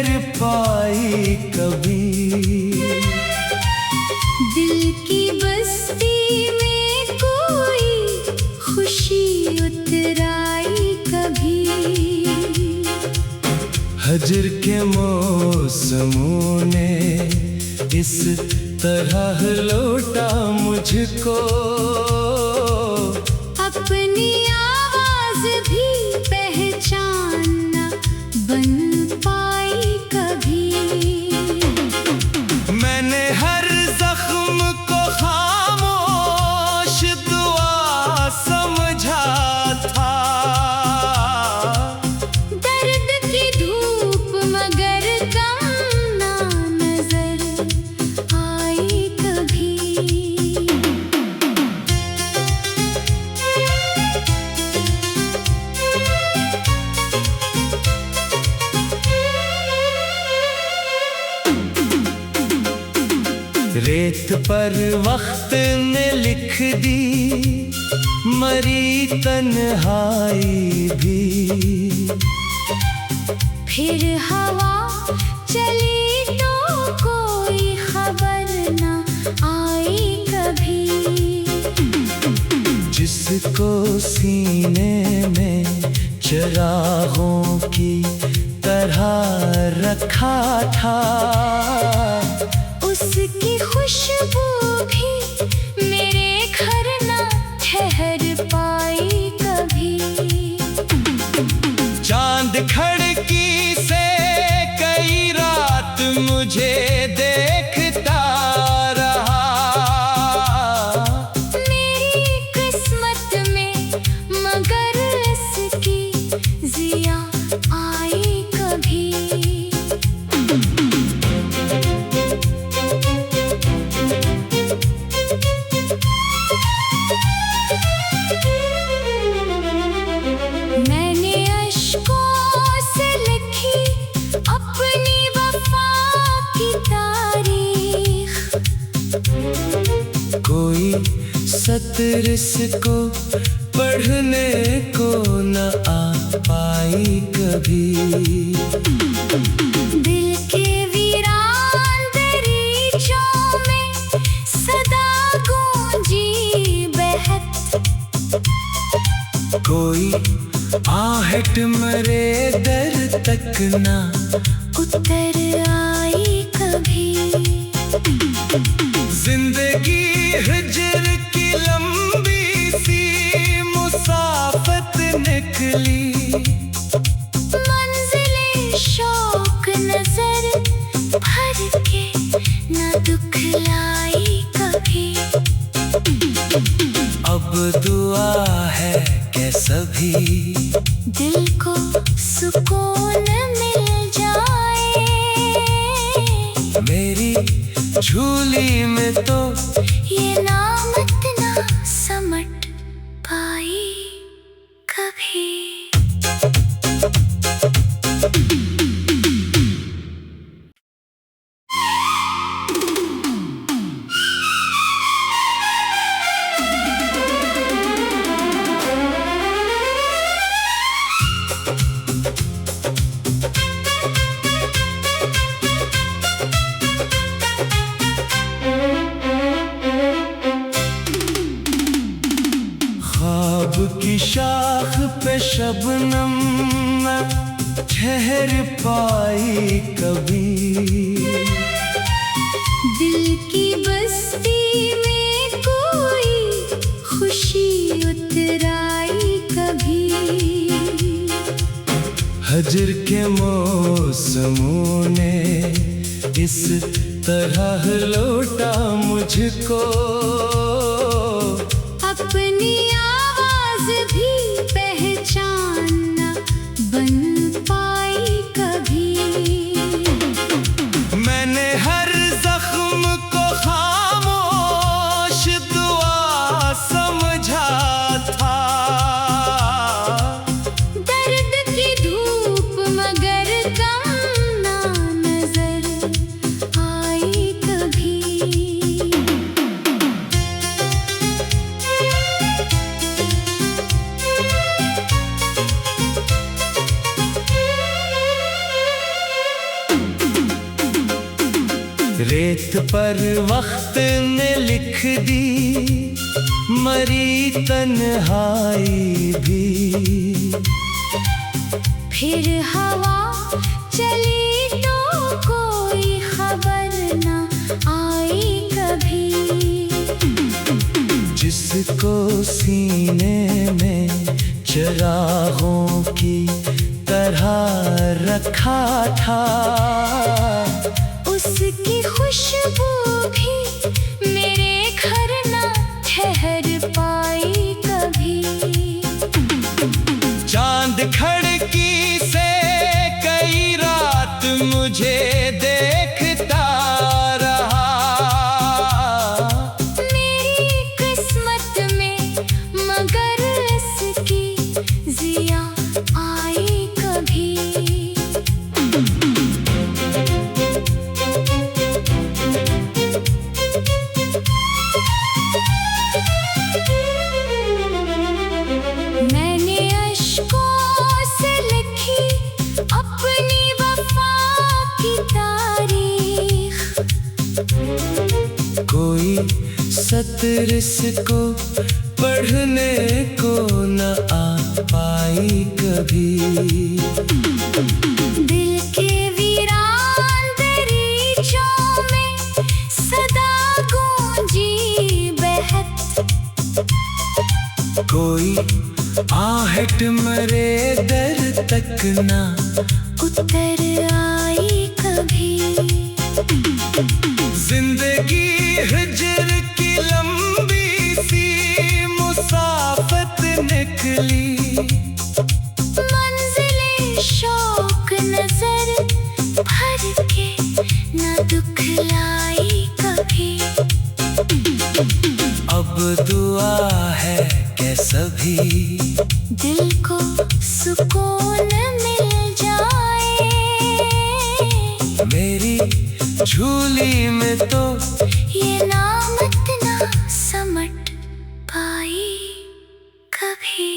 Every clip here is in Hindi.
ठहर पाई कभी। दिल की बस्ती में कोई खुशी उतर आई कभी। हजर के मौसमों ने इस तरह लौटा मुझको, अपनी आवाज भी पहचान न बन पाई कभी। मैंने हर जख्म को खामोश दुआ समझा था। दर्द की धूप मगर कम ना नजर आई कभी। रेत पर वक्त ने लिख दी मरी तन्हाई भी। फिर हवा चली तो कोई खबर न आई कभी। जिसको सीने में चिरागों की तरह रखा था, उसकी खुशबू भी मेरे घर न ठहर पाई कभी। चांद खिड़की से कई रात मुझे देखता रहा। मेरी किस्मत में मगर इसकी जिया आई कभी। मैंने अश्कों से लिखी अपनी वफा की तारीख। कोई सतर इसको पढ़ने को न आ पाई कभी। दिल के वीरान दरीचों में सदा गूंजी बहत। कोई आहट मरे दर तक ना उतर आई कभी। जिंदगी हिजर की लंबी सी मुसाफत निकली। मंजिले शौक नजर भर के न दुखलाई कभी। अब दुआ है कि सभी दिल को सुकून मिल जाए। मेरी झूली में तो ये नामत ना समट पाई कभी। ख्वाब की शाख पे शबनम न ठहर पाई कभी। दिल की बस्ती में कोई खुशी उतर आई कभी। हजर के मौसमों ने इस तरह लौटा मुझको, अपनी आवाज भी पहचान न बन पाई कभी। मैंने हर जख्म को खामोश दुआ समझा था। दर्द की धूप मगर कम ना नजर आई कभी। रेत पर वक्त ने लिख दी मरी तन्हाई भी। फिर हवा चली तो कोई खबर न आई कभी। जिसको सीने में चिरागों की तरह रखा था, उसकी खुशबू भी मेरे घर न ठहर पाई कभी। चांद खिड़की से कई रात मुझे देखता रहा। मेरी किस्मत में मगर इसकी जिया आई कभी। मैंने अश्कों से लिखी अपनी वफा की तारीख। कोई सतर इसको पढ़ने को न आ पाई कभी। दिल के वीरान दरीचों में सदा गूंजी बहत। कोई आहट मरे दर तक ना उतर आई कभी। जिंदगी हिजर की लंबी सी मुसाफत निकली। मंजिले शौक नजर भर के न दुखलाई कभी। अब दुआ है कि सभी दिल को सुकून मिल जाए। मेरी झूली में तो ये नामत ना समट पाई कभी।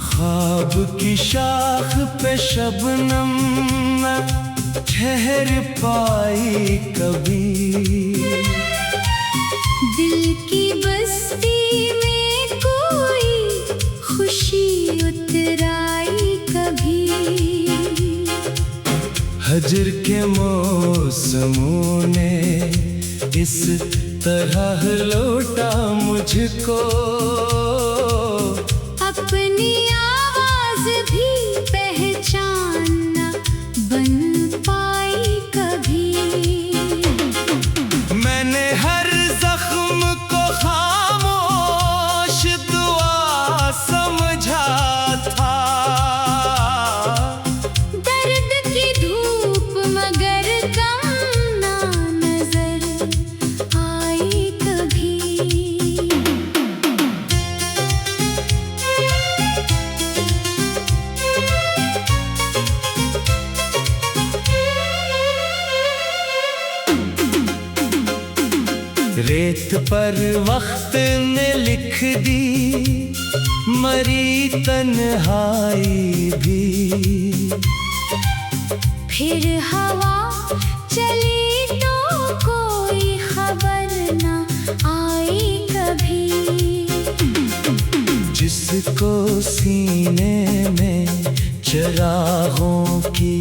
ख्वाब की शाख पे शबनम न ठहर पाई कभी। दिल की बस्ती में कोई खुशी उतराई कभी। हजर के मौसमों ने इस तरह लौटा मुझको। अपनी आवाज भी पहचान न बन पाई कभी। मैंने हर जख्म को खामोश दुआ समझा था। दर्द की धूप मगर कम ना नजर आई कभी। रेत पर वक्त ने लिख दी मरी तन्हाई भी। फिर हवा चली तो कोई खबर न आई कभी। जिसको सीने में चिरागों की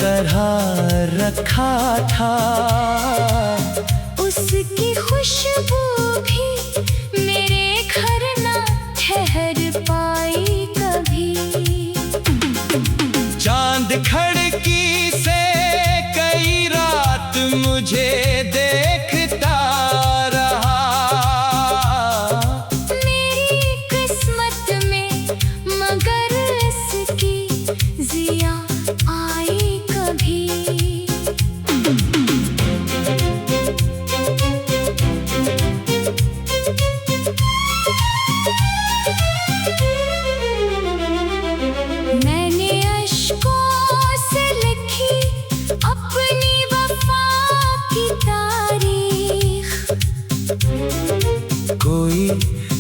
तरह रखा था, उसकी खुशबू भी मेरे घर न ठहर पाई कभी। चांद खिड़की से कई रात मुझे देखता रहा। मेरी किस्मत में मगर इसकी जिया आई कभी। कोई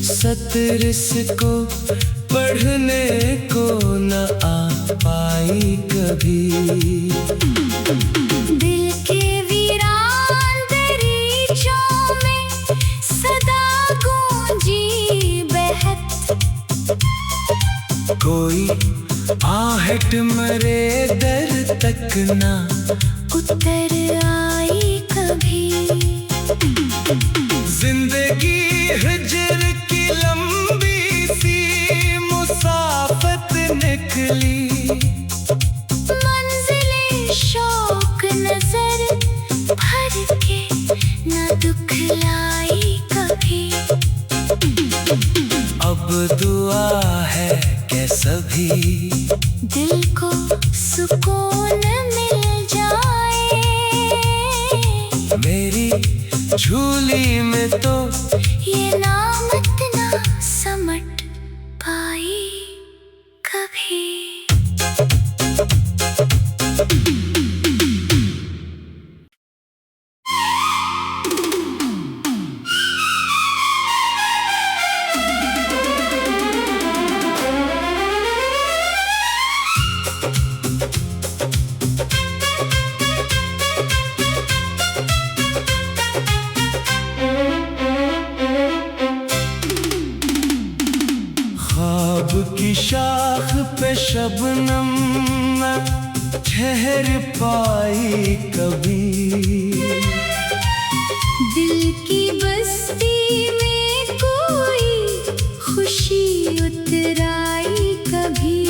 सत्र इसको पढ़ने को न आ पाई कभी। दिल के वीरान दरीचों में सदा गूंजी बहत, कोई आहट मरे दर तक ना उतर आई कभी। जिंदगी हिजर की लंबी सी मुसाफत निकली, मंजिले शौक नजर भर के न दुख लाई कभी। अब दुआ है कि सभी दिल को सुकून मिल जाए, मेरी झूली में तो ये नामत ना समट पाई कभी। ख्वाब की शाख पे शबनम न ठहर पाई कभी। दिल की बस्ती में कोई खुशी उतराई कभी।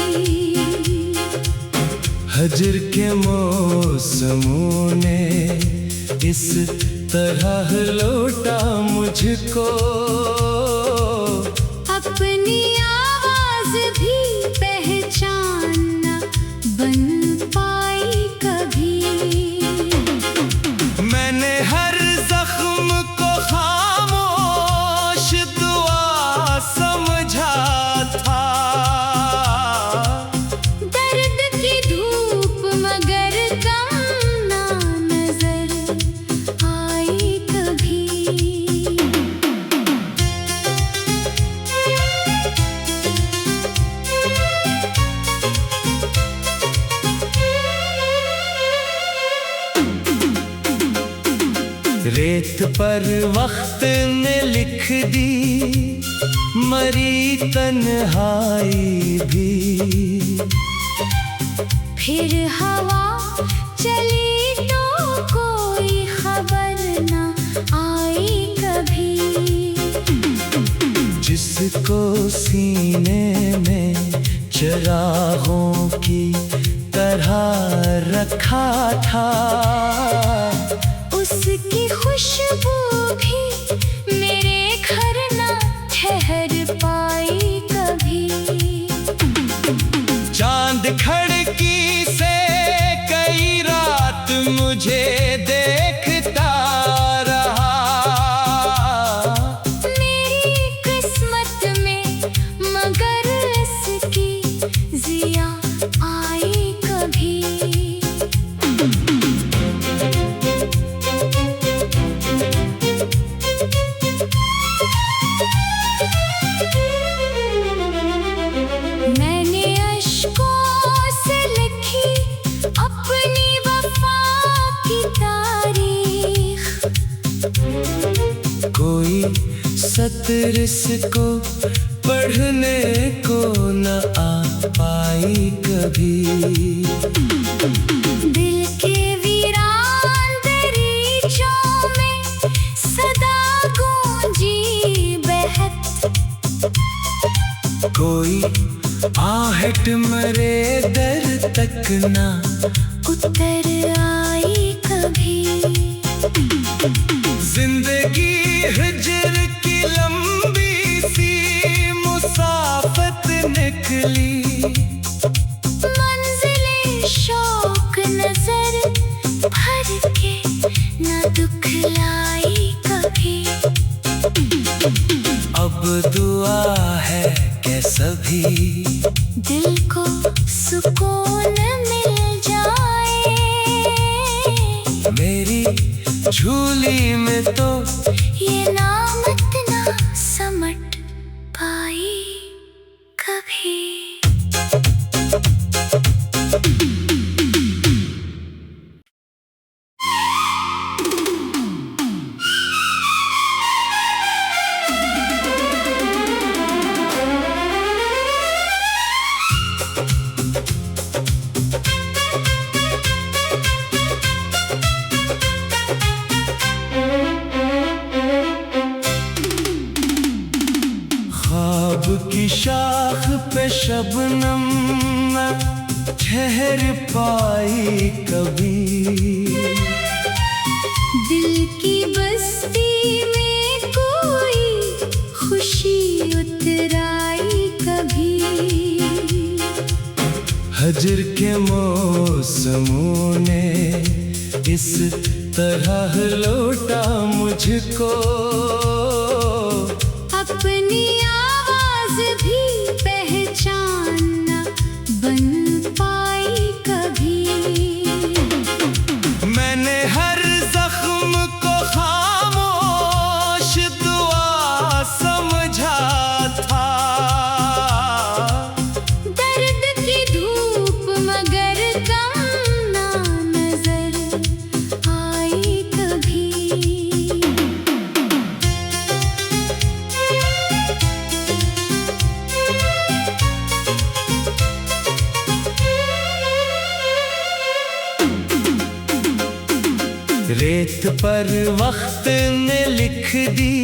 हजर के मौसमों ने इस तरह लौटा मुझको, अपनी आवाज भी पहचान न बन पाई कभी। मैंने हर जख्म को खामोश दुआ समझा था, दर्द की धूप मगर कम ना नजर आई कभी। रेत पर वक्त ने लिख दी मरी तन्हाई भी। फिर हवा चली तो कोई खबर न आई कभी। जिसको सीने में चरागों की तरह रखा था, उसकी खुशबू भी मेरे घर न ठहर पाई कभी। चांद खिड़की से कई रात मुझे देखता रहा, मेरी किस्मत में मगर इसकी जिया आई कभी। मैंने अश्कों से लिखी अपनी वफा की तारीख, कोई सत्र इसको पढ़ने को न आ पाई कभी। दिल के वीरान दरीचों में सदा गूंजी बहत, कोई आहट मरे दर तक ना उतर आई कभी। जिंदगी हिजर की लंबी सी मुसाफत निकली, मंजिले शौक नजर भर के न दुख लाई कभी। अब दुआ है कि सभी दिल को सुकून मिल जाए, मेरी झूली में तो ये नामत ना की शाख पे शबनम न ठहर पाई कभी, दिल की बस्ती में कोई खुशी उतराई कभी। हजर के मौसमों ने इस तरह लौटा मुझको, अपनी आवाज भी पहचान न बन पाई कभी। मैंने हर जख्म को खामोश दुआ समझा था, दर्द की धूप मगर कम ना नजर आई कभी। रेत पर वक्त ने लिख दी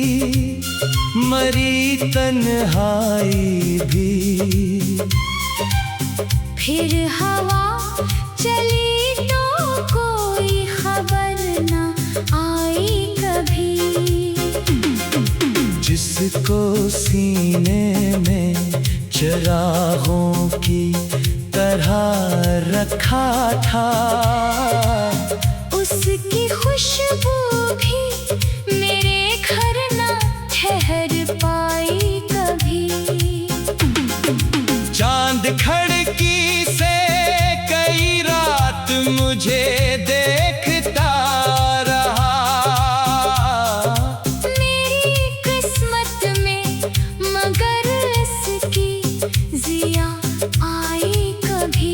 मरी तन्हाई भी, फिर हवा चली तो कोई खबर न आई कभी। जिसको सीने में चिरागों की तरह रखा था, उसकी खुशबू भी मेरे घर न ठहर पाई कभी। चांद खिड़की से कई रात मुझे देखता रहा, मेरी किस्मत में मगर इसकी जिया आई कभी।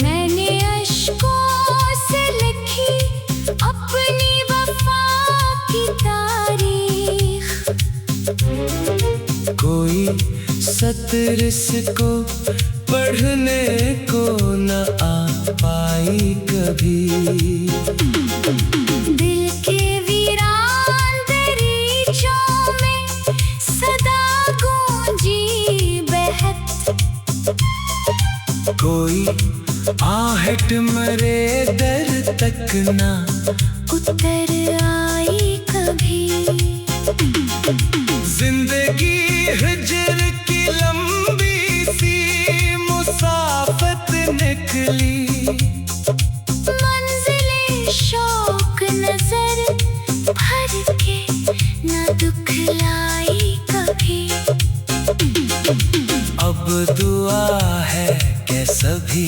मैंने अश्कों से लिखी अपनी वफा की तारीख, कोई सतर इसको पढ़ने को न आ पाई कभी। दिल के वीरान दरीचों में सदा गूंजी बहत, कोई आहट मरे दर तक ना उतर आई कभी। जिंदगी हिजर की लंबी सी मुसाफत निकली, मंजिले शौक नजर भर के न दुखलाई कभी। अब दुआ है कि सभी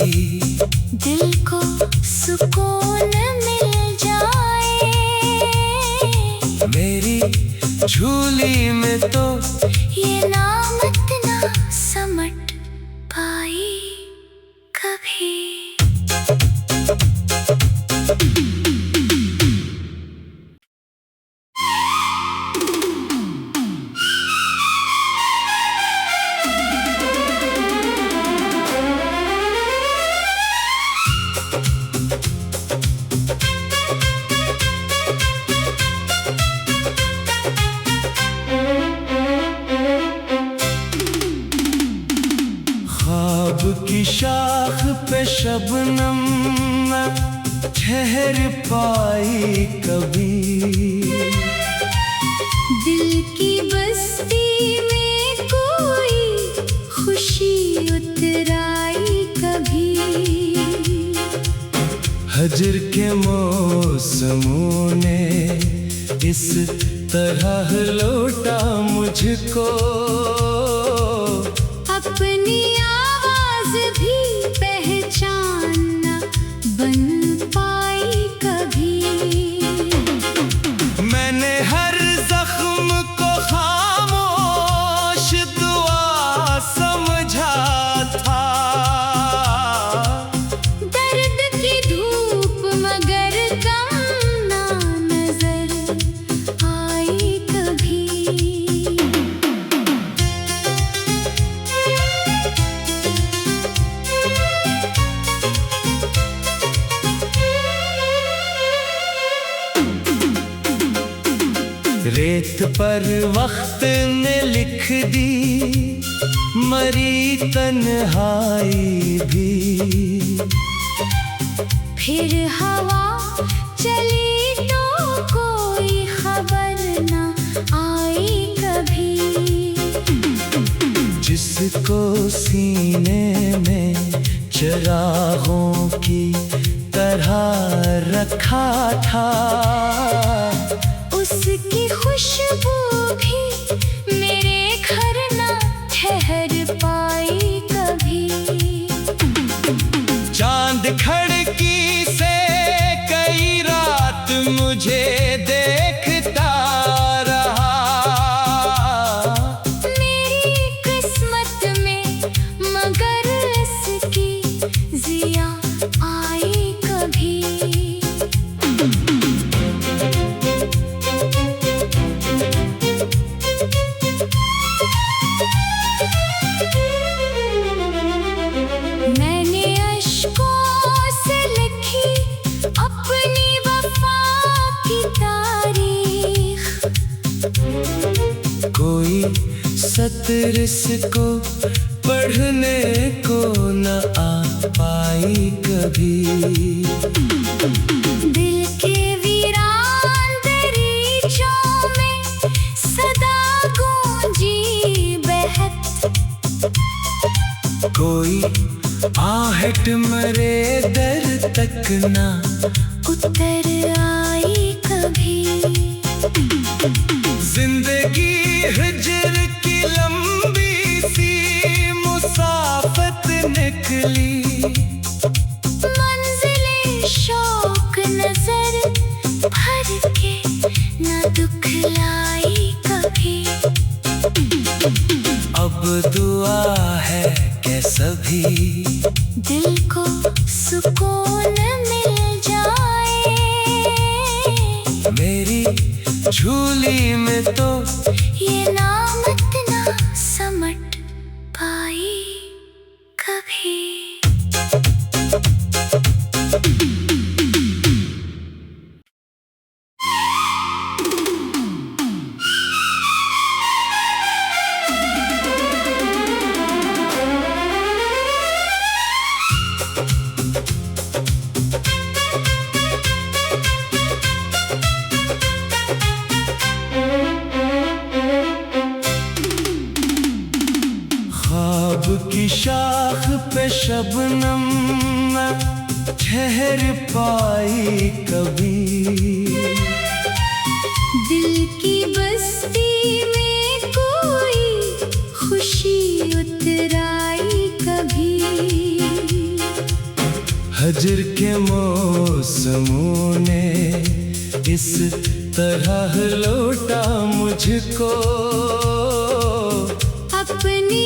दिल को सुकून मिल जाए, मेरी झूली में तो ये नामत ना समट पाई कभी। ख्वाब की शाख पे शबनम न ठहर पाई कभी, दिल की बस्ती में कोई खुशी उतराई कभी। हजर के मौसमों ने इस तरह लौटा मुझको, अपनी आवाज भी पहचान न बन पाई कभी। मैंने हर जख्म को खामोश दुआ समझा था, दर्द की धूप मगर कम ना नजर आई कभी। रेत पर वक्त ने लिख दी मरी तन्हाई भी। फिर हवा चली तो कोई खबर ना आई कभी। जिसको सीने में चिरागों की तरह रखा था, उसकी खुशबू भी मेरे घर ना ठहर पाई कभी। चांद खिड़की से कई रात मुझे देखता रहा। मेरी किस्मत में मगर इसकी जिया आई कभी। मैंने अश्कों से लिखी अपनी वफा की तारीख। कोई सतर इसको पढ़ने को न आ पाई कभी। दिल के वीरान दरीचों में सदा गूंजी बहत। कोई आहट मरे दर तक ना उतर आई कभी। जिंदगी हिजर की लंबी सी मुसाफत निकली। मंजिले शौक नजर भर के न दुखलाई कभी। अब दुआ है कि सभी दिल को सुकून मिल जाए। मेरी झूली में तो ये नामत ना समट पाई कभी। ख्वाब की शाख पे शबनम न ठहर पाई कभी। दिल की बस्ती में कोई खुशी उतराई कभी। हजर के मौसमों ने इस तरह लौटा मुझको। अपनी